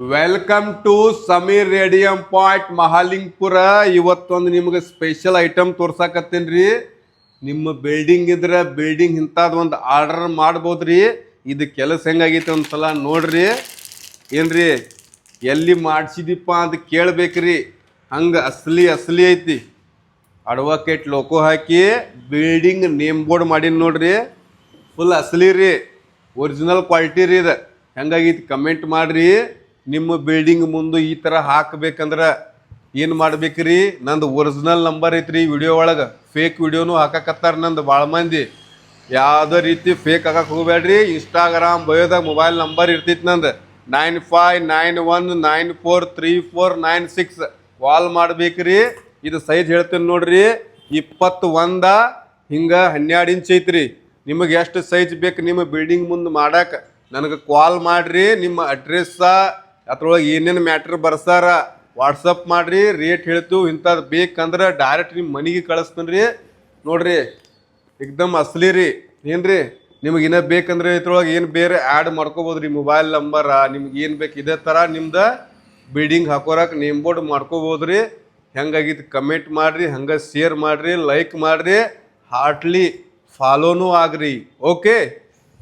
Welcome to Sameer radium point Mahalingpur. ಇವತ್ತೊಂದು ನಿಮ್ಗೆ special item ತೋರ್ಸಾಕತ್ತೀನಿ. ನಿಮ್ಮ ಬಿಲ್ಡಿಂಗ್ ಇದ್ರೆ ಬಿಲ್ಡಿಂಗ್ ಇಂಥದ್ದು ಒಂದು ಆರ್ಡರ್ ಮಾಡ್ಬೋದ್ರಿ. ಇದು ಕೆಲಸ ಹೆಂಗಾಗೈತೆ ಒಂದ್ಸಲ ನೋಡ್ರಿ. ಏನ್ರಿ ಎಲ್ಲಿ ಮಾಡಿಸಿದಿಪ್ಪ ಅಂತ ಕೇಳ್ಬೇಕ್ರಿ. ಹಂಗೆ ಅಸಲಿ ಐತಿ. ಅಡ್ವೊಕೇಟ್ ಲೋಕೋ ಹಾಕಿ ಬಿಲ್ಡಿಂಗ್ ನೇಮ್ ಬೋರ್ಡ್ ಮಾಡೀನಿ ನೋಡ್ರಿ. ಫುಲ್ ಅಸಲಿ ರೀ, ಒರಿಜಿನಲ್ ಕ್ವಾಲಿಟಿ ರೀ. ಇದು ಹೆಂಗಾಗೈತಿ ಕಮೆಂಟ್ ಮಾಡ್ರಿ. ನಿಮ್ಮ ಬಿಲ್ಡಿಂಗ್ ಮುಂದೆ ಈ ಥರ ಹಾಕ್ಬೇಕಂದ್ರೆ ಏನು ಮಾಡ್ಬೇಕ್ರಿ? ನಂದು ಒರಿಜಿನಲ್ ನಂಬರ್ ಐತ್ರಿ ವಿಡಿಯೋ ಒಳಗೆ. ಫೇಕ್ ವಿಡಿಯೋನು ಹಾಕಕತ್ತಾರ ನಂದು ಭಾಳ ಮಂದಿ. ಯಾವುದೇ ರೀತಿ ಫೇಕ್ ಹಾಕಕ್ಕೆ ಹೋಗ್ಬೇಡ್ರಿ. ಇನ್ಸ್ಟಾಗ್ರಾಮ್ ಬಯೋದಾಗ ಮೊಬೈಲ್ ನಂಬರ್ ಇರ್ತೈತಿ ನಂದು 9591943496. ಕಾಲ್ ಮಾಡ್ಬೇಕ್ರಿ. ಇದು ಸೈಜ್ ಹೇಳ್ತೀನಿ ನೋಡ್ರಿ, 21 ಹಿಂಗೆ 12 ಇಂಚ್ ಐತ್ರಿ. ನಿಮಗೆ ಎಷ್ಟು ಸೈಜ್ ಬೇಕು ನಿಮ್ಮ ಬಿಲ್ಡಿಂಗ್ ಮುಂದೆ ಮಾಡಕ್ಕೆ ನನಗೆ ಕಾಲ್ ಮಾಡಿರಿ. ನಿಮ್ಮ ಅಡ್ರೆಸ್ಸ ಅದ್ರೊಳಗೆ ಏನೇನು ಮ್ಯಾಟ್ರ್ ಬರ್ಸಾರ ವಾಟ್ಸಪ್ ಮಾಡಿರಿ. ರೇಟ್ ಹೇಳ್ತೀವಿ. ಇಂಥದ್ದು ಬೇಕಂದ್ರೆ ಡೈರೆಕ್ಟ್ ನಿಮ್ಮ ಮನೆಗೆ ಕಳಿಸ್ತೀನಿ ರೀ. ನೋಡ್ರಿ ಏಕ್ದಮ್ ಅಸಲಿ ರೀ. ಏನು ರೀ ನಿಮಗೆ ಇನ್ನೂ ಬೇಕಂದ್ರೆ ಇದ್ರೊಳಗೆ ಏನು ಬೇರೆ ಆ್ಯಡ್ ಮಾಡ್ಕೋಬೋದು ರೀ. ಮೊಬೈಲ್ ನಂಬರ ನಿಮ್ಗೆ ಏನು ಬೇಕು ಇದೇ ಥರ ನಿಮ್ದು ಬಿಲ್ಡಿಂಗ್ ಹಾಕೋರಕ್ಕೆ ನೇಮ್ ಬೋರ್ಡ್ ಮಾಡ್ಕೋಬೋದು ರೀ. ಹೆಂಗಾಗಿತ್ತು ಕಮೆಂಟ್ ಮಾಡಿರಿ, ಹಂಗೆ ಶೇರ್ ಮಾಡಿರಿ, ಲೈಕ್ ಮಾಡಿರಿ, ಹಾರ್ಟ್ಲಿ ಫಾಲೋನೂ ಆಗ್ರಿ. ಓಕೆ.